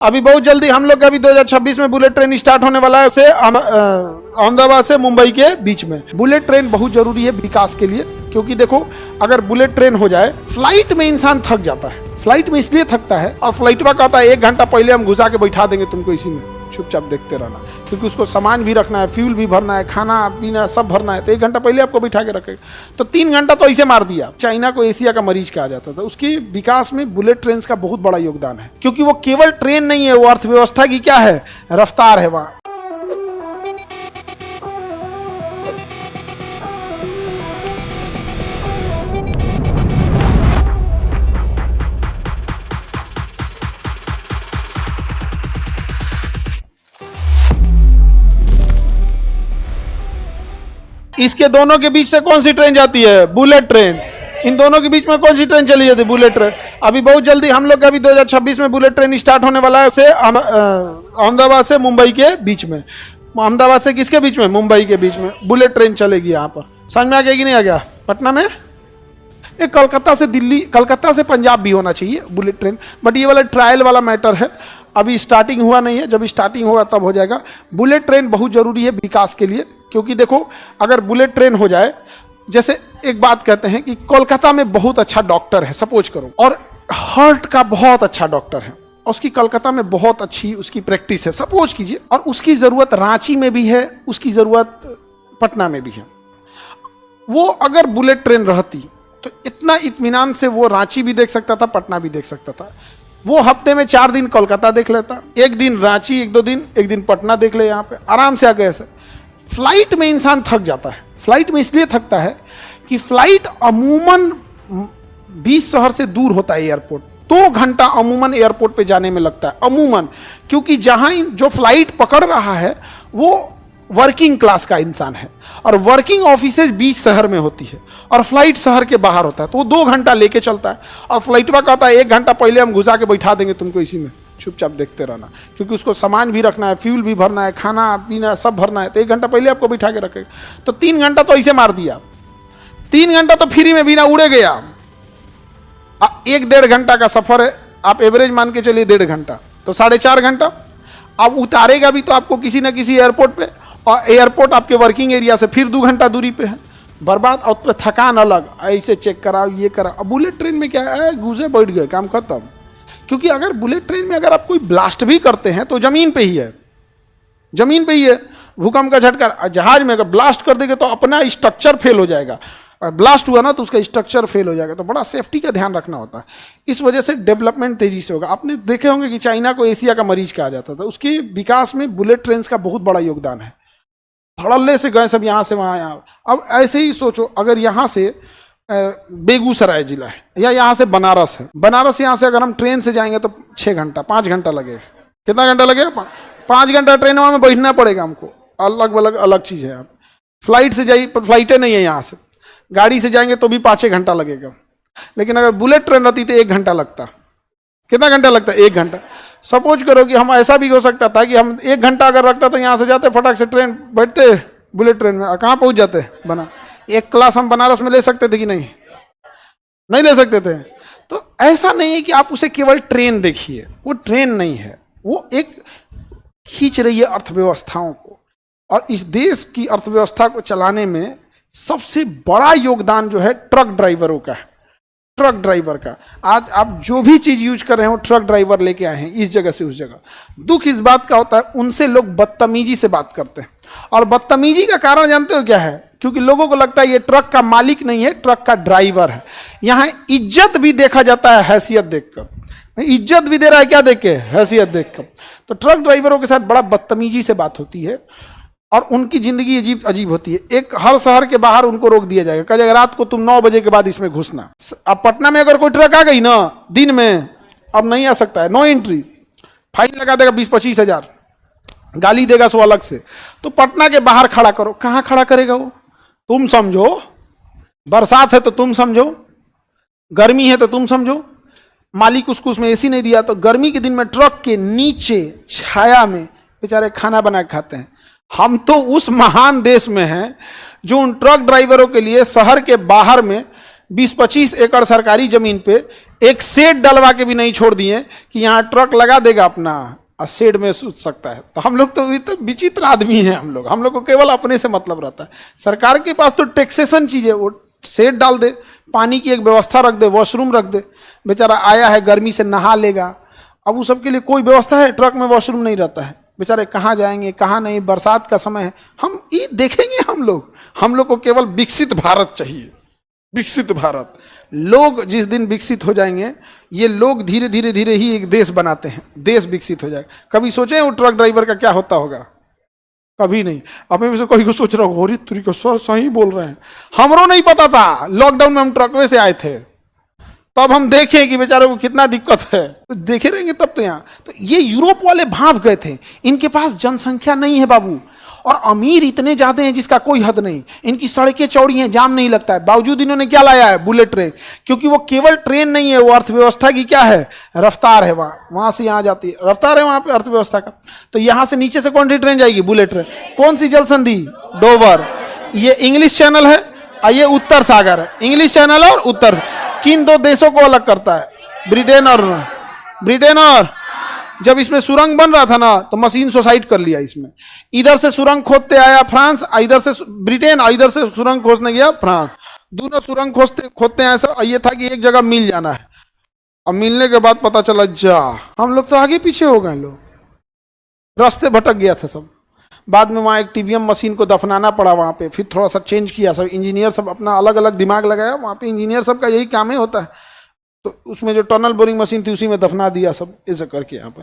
अभी बहुत जल्दी हम लोग का भी 2026 में बुलेट ट्रेन स्टार्ट होने वाला है से अहमदाबाद से मुंबई के बीच में। बुलेट ट्रेन बहुत जरूरी है विकास के लिए, क्योंकि देखो अगर बुलेट ट्रेन हो जाए, फ्लाइट में इंसान थक जाता है। फ्लाइट में इसलिए थकता है, और फ्लाइट में कहता है 1 घंटा पहले हम घुसा के बैठा देंगे तुमको, इसी में चुपचाप देखते रहना, क्योंकि उसको सामान भी रखना है, फ्यूल भी भरना है, खाना पीना सब भरना है, तो 1 घंटा पहले आपको बैठा के रखेगा। तो 3 घंटा तो ऐसे मार दिया। चाइना को एशिया का मरीज कहा जाता था, उसके विकास में बुलेट ट्रेन का बहुत बड़ा योगदान है, क्योंकि वो केवल ट्रेन नहीं है, वो अर्थव्यवस्था की क्या है, रफ्तार है वहाँ। इसके दोनों के बीच से कौन सी ट्रेन जाती है? Bullet train. इन दोनों के बीच में कौन सी ट्रेन चली जाती है? Bullet train. अभी बहुत जल्दी हम लोग का भी 2026 में बुलेट ट्रेन स्टार्ट होने वाला है से अहमदाबाद से मुंबई के बीच में। अहमदाबाद से किसके बीच में? मुंबई के बीच में बुलेट ट्रेन चलेगी। यहाँ पर समझ में आ गया कि नहीं आ गया? पटना में कलकत्ता से दिल्ली, कलकत्ता से पंजाब भी होना चाहिए बुलेट ट्रेन, बट ये वाला ट्रायल वाला मैटर है, अभी स्टार्टिंग हुआ नहीं है। जब स्टार्टिंग होगा तब हो जाएगा। बुलेट ट्रेन बहुत जरूरी है विकास के लिए, क्योंकि देखो अगर बुलेट ट्रेन हो जाए, जैसे एक बात कहते हैं कि कोलकाता में बहुत अच्छा डॉक्टर है सपोज करो, और हार्ट का बहुत अच्छा डॉक्टर है, उसकी कोलकाता में बहुत अच्छी उसकी प्रैक्टिस है सपोज कीजिए, और उसकी ज़रूरत रांची में भी है, उसकी ज़रूरत पटना में भी है। वो अगर बुलेट ट्रेन रहती तो इतना इत्मीनान से वो रांची भी देख सकता था, पटना भी देख सकता था। वो हफ्ते में 4 दिन कोलकाता देख लेता, 1 दिन रांची, 1 दिन पटना देख ले, यहाँ पे आराम से आ गए। ऐसे फ्लाइट में इंसान थक जाता है। फ्लाइट में इसलिए थकता है कि फ्लाइट अमूमन 20 शहर से दूर होता है एयरपोर्ट, 2 घंटा अमूमन एयरपोर्ट पे जाने में लगता है अमूमन, क्योंकि जहां जो फ्लाइट पकड़ रहा है वो वर्किंग क्लास का इंसान है, और वर्किंग ऑफिसेज 20 शहर में होती है, और फ्लाइट शहर के बाहर होता है, तो वो 2 घंटा लेके चलता है। और फ्लाइट में कहता है 1 घंटा पहले हम घुसा के बैठा देंगे तुमको, इसी में चुपचाप देखते रहना, क्योंकि उसको सामान भी रखना है, फ्यूल भी भरना है, खाना पीना सब भरना है, तो 1 घंटा पहले आपको बैठा के रखेगा। तो 3 घंटा तो ऐसे मार दिया। 3 घंटा तो फ्री में बिना उड़े गया। 1-1.5 घंटा का सफर है, आप एवरेज मान के चलिए 1.5 घंटा, तो 4.5 घंटा। अब उतारेगा भी तो आपको किसी न किसी एयरपोर्ट पे, और एयरपोर्ट आपके वर्किंग एरिया से फिर 2 घंटा दूरी पे है, बर्बाद। और तो थकान अलग, ऐसे चेक कराओ ये कराओ। अब बुलेट ट्रेन में क्या है, घुसे बैठ गए, काम खत्म। क्योंकि अगर बुलेट ट्रेन में अगर आप कोई ब्लास्ट भी करते हैं तो जमीन पे ही है, जमीन पे ही है। भूकंप का झटका, जहाज में अगर ब्लास्ट कर देंगे तो अपना स्ट्रक्चर फेल हो जाएगा, और ब्लास्ट हुआ ना तो उसका स्ट्रक्चर फेल हो जाएगा। तो बड़ा सेफ्टी का ध्यान रखना होता है। इस वजह से डेवलपमेंट तेजी से होगा। आपने देखे होंगे कि चाइना को एशिया का मरीज कहा जाता था, उसके विकास में बुलेट ट्रेन का बहुत बड़ा योगदान है। धड़ल्ले से गए सब, यहाँ से वहाँ, यहाँ। अब ऐसे ही सोचो, अगर यहाँ से बेगूसराय जिला है, या यहाँ से बनारस है, बनारस यहाँ से अगर हम ट्रेन से जाएंगे तो 6 घंटा 5 घंटा लगेगा। कितना घंटा लगेगा? 5 घंटा ट्रेन में बैठना पड़ेगा हमको। अलग चीज़ है। आप फ्लाइट से जाइए, फ्लाइटें नहीं है, यहाँ से गाड़ी से जाएंगे तो भी 5-6 घंटा लगेगा। लेकिन अगर बुलेट ट्रेन रहती तो 1 घंटा लगता। कितना घंटा लगता है? 1 घंटा। सपोज करो कि हम ऐसा भी हो सकता था कि हम 1 घंटा अगर रखता तो यहाँ से जाते फटाक से ट्रेन बैठते बुलेट ट्रेन में, कहाँ पहुँच जाते? बना 1 क्लास हम बनारस में ले सकते थे कि नहीं? नहीं ले सकते थे। तो ऐसा नहीं है कि आप उसे केवल ट्रेन देखिए, वो ट्रेन नहीं है, वो एक खींच रही है अर्थव्यवस्थाओं को, और इस देश की अर्थव्यवस्था को चलाने में सबसे बड़ा योगदान जो है ट्रक ड्राइवरों का है। ट्रक ड्राइवर का आज आप जो भी चीज यूज कर रहे हो, ट्रक ड्राइवर लेके आए हैं इस जगह से उस जगह। दुख इस बात का होता है, उनसे लोग बदतमीजी से बात करते हैं, और बदतमीजी का कारण जानते हो क्या है? क्योंकि लोगों को लगता है ये ट्रक का मालिक नहीं है, ट्रक का ड्राइवर है। यहाँ इज्जत भी देखा जाता है हैसियत देखकर। इज्जत भी दे रहा है क्या देख के? हैसियत देखकर। तो ट्रक ड्राइवरों के साथ बड़ा बदतमीजी से बात होती है, और उनकी जिंदगी अजीब अजीब होती है। एक हर शहर के बाहर उनको रोक दिया जाएगा, कहा जाएगा रात को तुम 9 बजे के बाद इसमें घुसना। अब पटना में अगर कोई ट्रक आ गई ना दिन में, अब नहीं आ सकता है, नो एंट्री, फाइन लगा देगा 20-25 हजार, गाली देगा सो अलग से। तो पटना के बाहर खड़ा करो। कहाँ खड़ा करेगा वो? तुम समझो, बरसात है तो तुम समझो, गर्मी है तो तुम समझो, मालिक उसको उसमें एसी नहीं दिया तो गर्मी के दिन में ट्रक के नीचे छाया में बेचारे खाना बना के खाते हैं। हम तो उस महान देश में हैं जो उन ट्रक ड्राइवरों के लिए शहर के बाहर में 20-25 एकड़ सरकारी जमीन पे एक शेड डलवा के भी नहीं छोड़ दिए कि यहाँ ट्रक लगा देगा अपना और शेड में सूत सकता है। तो हम लोग तो विचित्र आदमी हैं, हम लोग को केवल अपने से मतलब रहता है। सरकार के पास तो टैक्सेशन चीज है, वो शेड डाल दे, पानी की एक व्यवस्था रख दे, वॉशरूम रख दे, बेचारा आया है गर्मी से नहा लेगा। अब वो सब के लिए कोई व्यवस्था है? ट्रक में वॉशरूम नहीं रहता है, बेचारे कहाँ जाएंगे कहाँ नहीं, बरसात का समय है, हम ये देखेंगे। हम लोग को केवल विकसित भारत चाहिए, विकसित भारत। लोग जिस दिन विकसित हो जाएंगे, ये लोग धीरे धीरे धीरे ही एक देश बनाते हैं, देश विकसित हो जाएगा। कभी सोचे वो ट्रक ड्राइवर का क्या होता होगा? कभी नहीं। अब मैं कोई को सोच रहा हूँ, होरी तुरी को सर सही बोल रहे हैं, हमरो नहीं पता था। लॉकडाउन में हम ट्रकवे से आए थे, तब हम देखें कि बेचारों को कितना दिक्कत है, तो देखे रहेंगे तब तो। यहाँ तो ये यूरोप वाले भाप गए थे, इनके पास जनसंख्या नहीं है बाबू, और अमीर इतने ज्यादा हैं जिसका कोई हद नहीं। इनकी सड़कें चौड़ी हैं, जाम नहीं लगता है, बावजूद इन्होंने क्या लाया है? Bullet train. क्योंकि वो केवल ट्रेन नहीं है, वो अर्थव्यवस्था की क्या है? रफ्तार है। वहां से यहाँ जाती है, रफ्तार है वहां पे अर्थव्यवस्था का। तो यहाँ से नीचे से कौन सी ट्रेन जाएगी? Bullet train. कौन सी जल संधि? डोवर। ये इंग्लिश चैनल है और ये उत्तर सागर है। इंग्लिश चैनल और उत्तर, किन दो देशों को अलग करता है? ब्रिटेन और जब इसमें सुरंग बन रहा था ना, तो मशीन सुसाइड कर लिया इसमें। इधर से सुरंग खोदते आया फ्रांस, इधर से ब्रिटेन, इधर से सुरंग खोदने गया फ्रांस। दोनों सुरंग खोदते हैं ऐसा। ये था कि एक जगह मिल जाना है। अब मिलने के बाद पता चला हम लोग तो आगे पीछे हो गए, लोग रास्ते भटक गया था सब। बाद में वहाँ एक टीवीएम मशीन को दफनाना पड़ा वहाँ पे, फिर थोड़ा सा चेंज किया सब। इंजीनियर सब अपना अलग अलग दिमाग लगाया वहाँ पे, इंजीनियर सब का यही काम ही होता है। तो उसमें जो टनल बोरिंग मशीन थी उसी में दफना दिया सब, ऐसा करके यहाँ पे।